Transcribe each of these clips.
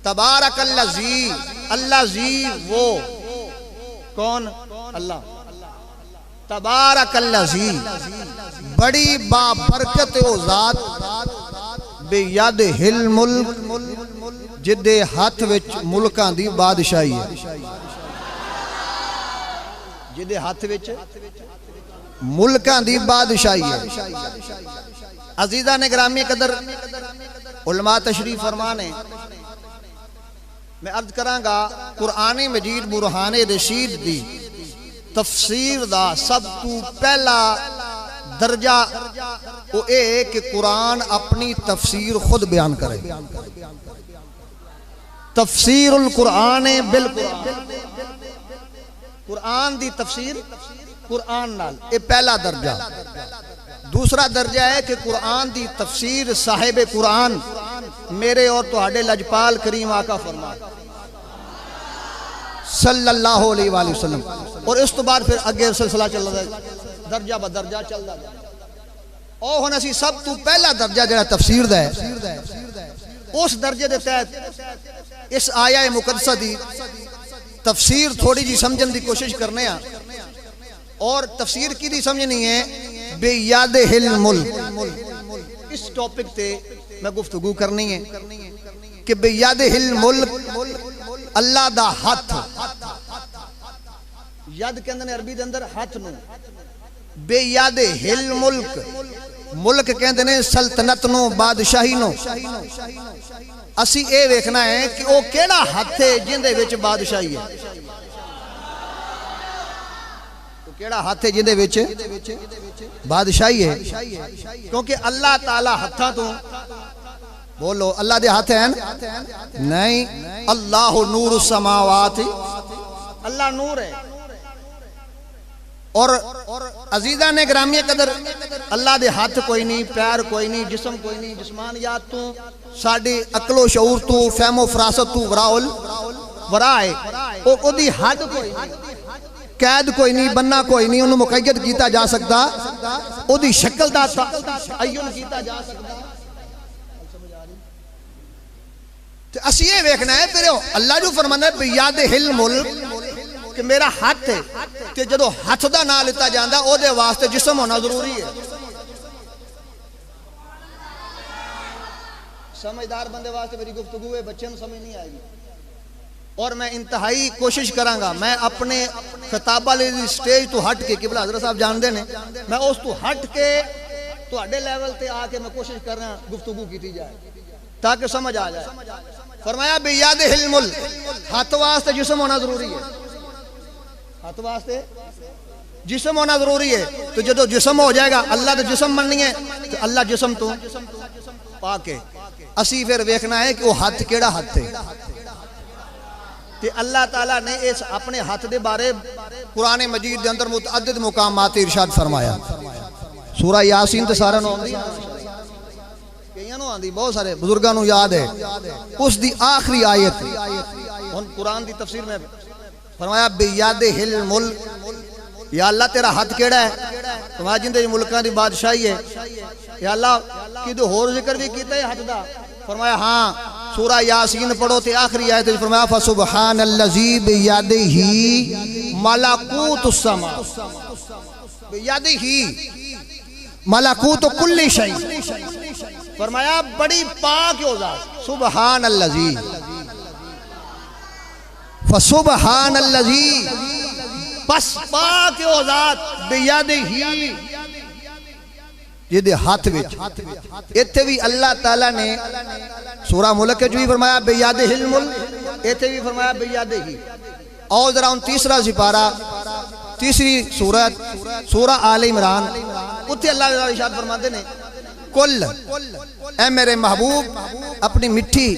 तबारकल्लज़ी, अल्लाह जी वो कौन? अल्लाह। तबारकल्लज़ी बड़ी बाबरकत ओ ज़ात बियदिहिल मुल्क जिदे हाथ विच मुल्कां दी बादशाही है। जिदे हाथ विच मुल्कां दी बादशाही है। अजीज़ा ने ग्रामी कदर उलमा तशरीफ फरमाने, मैं अर्ज करांगा कुरान मजीद बुरहान रशीद दी तफसीर दा सब तू पहला दर्जा वो ए कि कुरान अपनी तफसीर खुद बयान करे। तफसीरुल कुरान बिल कुरान, कुरान दी तफसीर कुरान नाल, ये पहला दर्जा। दूसरा दर्जा है कि कुरान दी तफसीर साहिब कुरान मेरे और तुहाडे लजपाल करीम आका फरमान सल्लल्लाहु अलैहि वसल्लम। और इस तो बाद फिर अगे सिलसिला चल रहा है, दर्जा ब दर्जा चल रहा है। और हुण असीं सब तो पहला दर्जा जिहड़ा तफसीर दा है, उस दर्जे के तहत इस आया मुकद्दसा दी तफसीर थोड़ी जी समझने की कोशिश करने आ। और तफसीर की दी समझनी है बियदिहिल मुल्क। इस टॉपिक पे मैं गुफ्तगू करनी है कि बियदिहिल मुल्क अल्लाह दा हथ। यद कहंदे ने अरबी दे अंदर हथ नूं। बियदिहिल मुल्क, मुल्क कहंदे ने सल्तनत नूं, बादशाही नूं। असी ये वेखना है कि वो केड़ा हथ है जिंदे विच बादशाही है। केड़ा हाथ है जिंदे विच बादशाही है। क्योंकि अल्लाह ताला हत्थां तो बोलो अल्लाह दे हाथ हैं नहीं। अल्लाह नूर समावात, अल्लाह नूर है। और अजीजा ने ग्रामीय कदर अल्लाह दे हाथ कोई नहीं, पैर कोई नहीं, जिस्म कोई नहीं। जिस्मानियात तू साडी अकलो शऊर तू फहमो फरासत तू वराउल वरा है। ओदी हद कोई नहीं, कैद कोई नहीं, बन्ना कोई नहीं, उन्हें मुकैयद किया जा सकता, ओदी शक्ल दा तअय्युन किया जा सकता। तो असी ये वेखना है फिर अल्लाह जो फरमाना है बियदिहिल मुल्क कि मेरा हाथ है। तो जो हाथ का नाम लिता जाता ओदे वास्ते जिस्म होना जरूरी है। समझदार बंदे वास्ते मेरी गुफ्तगू है, बच्चे को समझ नहीं आएगी। और मैं इंतहाई कोशिश करांगा, मैं अपने खिताब वाली स्टेज तो हट के किबला हजरत साहब जानते हैं, मैं उस तो हट के तुहाडे लेवल ते आके मैं कोशिश कर रहा गुफ्तगू की जाए ताकि समझ आ जाए। फरमाया बियदिहिल मुल्क, हाथ वास्ते जिस्म होना जरूरी है। हाथ वास्ते जिस्म होना जरूरी है। तो जो जिस्म हो जाएगा अल्लाह तो जिस्म बननी है, तो अल्लाह जिस्म तो पाके असी फिर वेखना है कि वो हाथ केड़ा हाथ है। ते अल्लाह ताला ने इस अपने हाथ दे बारे कुरान मजीद दे अंदर मुतअद्दिद मुकामात इरशाद फरमाया। सूरा यासीन तो सारा नो आंदी, कईयां नो आंदी, बहुत सारे बुजुर्गां नु याद है। उस दी आखिरी आयत हुन कुरान दी तफसीर में फरमाया बियदिहिल मुल्क, या अल्लाह तेरा हाथ केड़ा है तुम्हारे जिंदे मुल्कां दी बादशाही है। या अल्लाह किदे होर जिक्र भी कीता है हाथ दा। फरमाया हाँ, सूरा यासीन पढ़ो ते आखिरी आयत में फरमाया फसुबहानल्लज़ी बियदिही मलाकूतुस समा, बियदिही मलाकूतु कुल्ली शै। फरमाया बड़ी पाक हो जात, सुबहानल्लज़ी फसुबहानल्लज़ी, बस पाक हो जात बियदिही जिदे हाथ विच। इत्थे भी अल्लाह ताला ने सूरा मुल्क जो भी फरमाया बियदिहिल मुल्क, इत्थे भी फरमाया बियदिही। और जरा उन तीसरा सिपारा तीसरी सूरत सूरा आले इमरान, उत्थे अल्लाह ताला इरशाद फरमाते ने कुल ए मेरे महबूब अपनी मिठी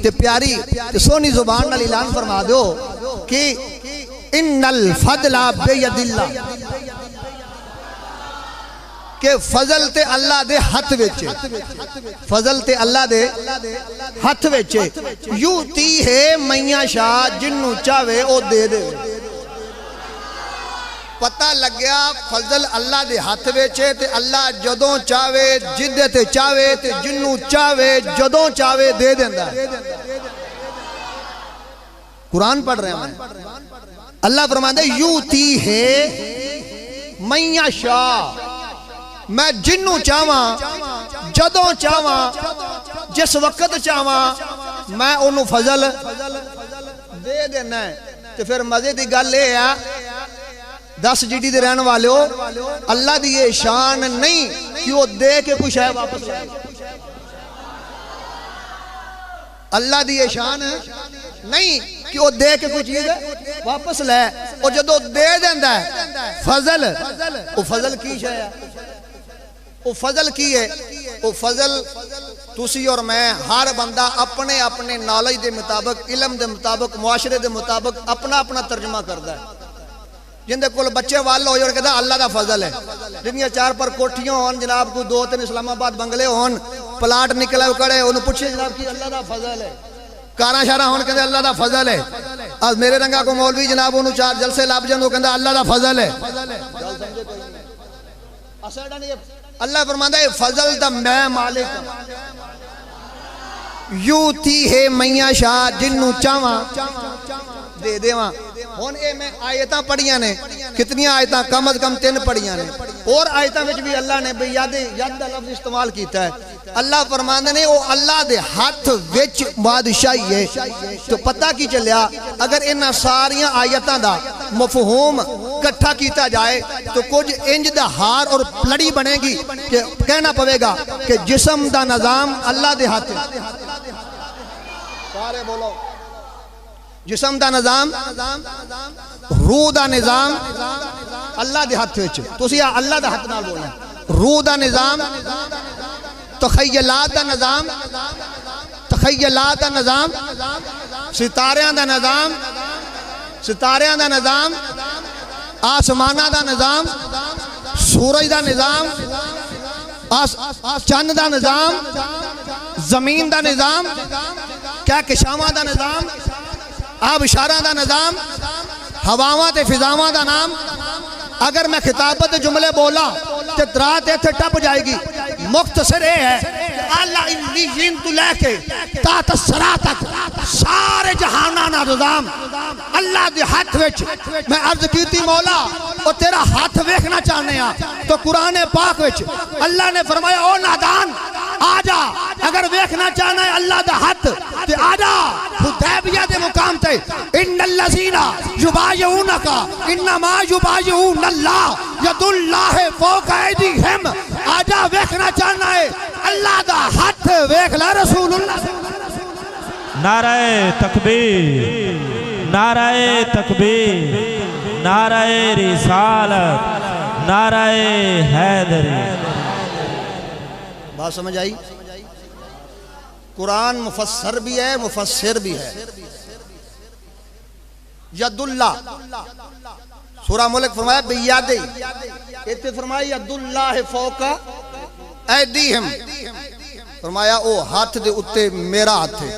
ते प्यारी ते सोहनी जुबान नाल ऐलान फरमा दो कि इन्नल फदला बियदिल्लाह, के फजल ते अल्लाह दे हाथ विच, फजल ते अल्लाह दे हाथ विच। यूती है मैया शाह जिन्नू चाहे ओ दे दे। पता लग्या फजल अल्लाह दे हाथ विच ते अल्लाह जदों चाहे जिदे ते चाहे ते जिन्नू चाहे जदों चाहे दे देंदा। कुरान पढ़ रहे हैं मैं। अल्लाह फरमाता है यूती है मैया शाह, मैं जिन्नू चाहवा जदों चाहवा जिस वक्त चाहवा मैं उन्होंने फजल दे देना है। तो फिर मजे की गल ये है 10 जीडी दे रहने वाले हो, अल्लाह की ये शान नहीं कि वो दे के कुछ है वापस लाए। अल्लाह की ये शान नहीं कि वो दे के कोई चीज वापस लै, और जो दे देंदा है फजल, वो फजल की शय है, वो फजल की है, वो फजल तुसी और मैं हर बंदा अपने अपने नॉलेज के मुताबिक, इलम के मुताबिक, मुआशरे के मुताबिक अपना अपना तर्जमा करता है। जिंदे कोल बच्चे वाल हो कहता अल्लाह का फजल है, जिन्दियां 4 पर कोठियां होन जनाब, कोई 2-3 इस्लामाबाद बंगले होन, प्लाट निकले कड़े, उन्हें पूछे जनाब की अल्लाह का फजल है, कारा शारा होन कहते अल्लाह का फजल है। आज मेरे रंगा को मौलवी जनाब उन्होंने 4 जलसे लब जान, वो कहता अल्लाह का फजल है। अल्लाह फरमांदा है फजल दा मैं मालिक यूती है मैया शाह, जिन्नू चाहवा दे देवा। हुण ये मैं आयतां पढ़ियां ने, कितनियां आयतां, कम अज कम 3 पढ़ियां ने, और आयतां विच भी अल्लाह ने यद दा लफ्ज़ इस्तेमाल किया है। अल्लाह फरमांदे ने वो अल्लाह दे हाथ विच बादशाही है। तो पता की चलिया अगर इन्हां सारियां आयतां दा मफहूम इकट्ठा किया जाए तो कुछ इंज दा हार और लड़ी बनेगी कि कहना पवेगा कि जिस्म दा निजाम अल्लाह दे हाथ है। सारे बोलो जिस्म दा निजाम, रूह दा निजाम अल्लाह दे हाथ विच। तुसीं अल्लाह दा हाथ नाल बोलना। रूह दा निजाम, तखयलात दा निजाम, तखयलात दा निजाम, सितारियां दा निजाम, सितारियां दा निजाम, आसमाना दा निजाम, सूरज दा निजाम, चंद दा निजाम, जमीन दा निजाम, क्या किशावां दा निजाम, आबशारा दा निजाम, हवावां ते फिजावां दा नाम। अगर मैं खिताबत जुमले बोला तो रात इत्थे टप जाएगी। मुख्तसर ये है आला इल्लीयीन तो लेके तात सरा तक सारे जहाना ना निजाम अल्लाह दे हाथ विच। मैं अर्ज कीती मौला और तेरा हाथ वेखना चाहने आ, तो कुरान पाक विच अल्लाह ने फरमाया ओ नादान आजा, अगर वेखना चाहना है अल्लाह दा हाथ ते आजा हुदैबिया दे मुकाम ते। इन्नल लज़ीना युबायऊनका इन्नमा युबायऊनल्लाह यदुल्लाह फौका ऐदीहिम। आजा वेखना चाहना है अल्लाह दा हाथ वेख ला रसूलुल्लाह। नाराए तकबीर, नाराए तकबीर, नाराए रिसालत, नाराए हैदरी। बात समझ आई? कुरान मुफस्सर भी है, मुफस्सिर भी है। यदुल्ला सूरा मुल्क फरमाया बियादे, इत्थे फरमाया यदुल्लाह फौका ऐदीहिम, फरमाया ओ हाथ दे उत्ते मेरा हाथ है।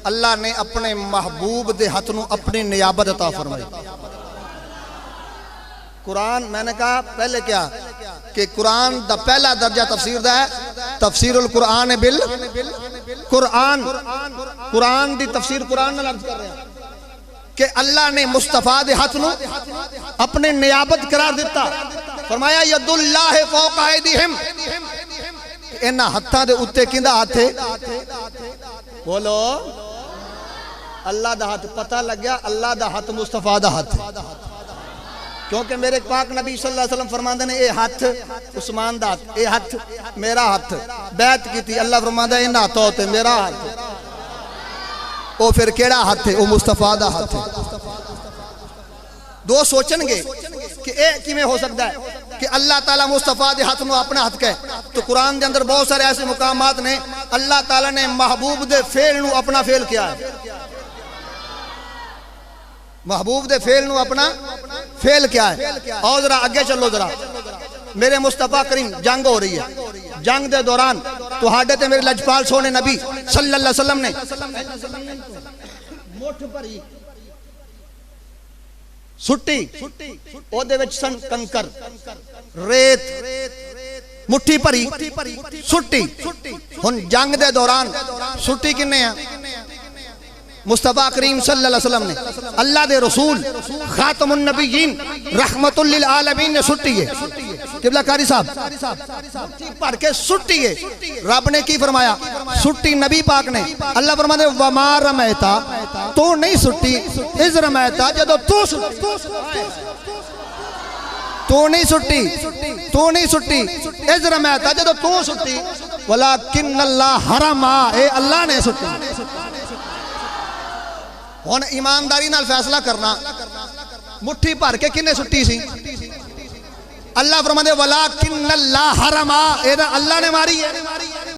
अल्लाह ने अपने महबूब दे हाथ नूं अपनी नियाबत अता फरमाई। कुरान मैंने कहा पहले क्या कि कुरान दा पहला दर्जा तफसीर दा है, तफसीरुल कुरान बिल कुरान। कुरान दी तफसीर कुरान नाल अर्ज कर रहे हैं कि अल्लाह ने मुस्तफा दे हाथ नूं अपने नियाबत करार दिता। फरमाया यदुल्लाह फौका ऐदीहिम, इन्हां हत्थां दे उत्ते किंदा हाथ है? बोलो अल्लाह दा हाथ। पता लग गया अल्लाह दा हाथ मुस्तफा दा हाथ है, क्योंकि मेरे पाक नबी सल्लल्लाहु अलैहि वसल्लम फरमाते ने ये हाथ उस्मान दा हाथ, ये हाथ मेरा हाथ। बैत की थी अल्लाह फरमाता इन हाथों ते मेरा हाथ। वो फिर केड़ा हाथ है? वो मुस्तफा दा हाथ है। दो सोचनगे कि ये किमें हो सकता है कि अल्लाह ताला मुस्तफा दे हाथ में अपना हाथ कहे। तो कुरान के अंदर बहुत सारे ऐसे मुकामात ने अल्लाह ताला ने महबूब दे फेल नू अपना फेल किया है। महबूब दे फेल नू अपना फेल क्या है। और जरा आगे चलो जरा, मेरे मुस्तफा करीम जंग हो रही है, जंग दे दौरान तुहाडे ते मेरे लजपाल सोने नबी सल्लल्लाहु अलैहि वसल्लम ने मुठ भरी सुट्टी, ओदे विच सन कंकर रेत, मुट्ठी भरी सुट्टी। हुन जंग दे दौरान सुट्टी किन्ने आ? मुस्तफा करीम सल्लल्लाहु अलैहि वसल्लम ने अल्लाह दे रसूल खातमुन नबीयीन रहमतुल लिल आलमीन ने सुट्टी है किबला कारी साहब भर के सुट्टी है। रब ने की फरमाया सुट्टी नबी पाक ने। अल्लाह फरमाते वमा रमैता तू नहीं सुट्टी इज रमैता जदों तू तू नहीं सुट्टी इज रमैता जदों तू सुट्टी वलाकिन अल्लाह हरमा ए अल्लाह ने सुट्टी। हुण ईमानदारी नाल फैसला करना मुट्ठी भर के किन्ने सुट्टी सी? अल्लाह फरमाते वलाकिन अल्लाह हरमा ए अल्लाह ने मारी है।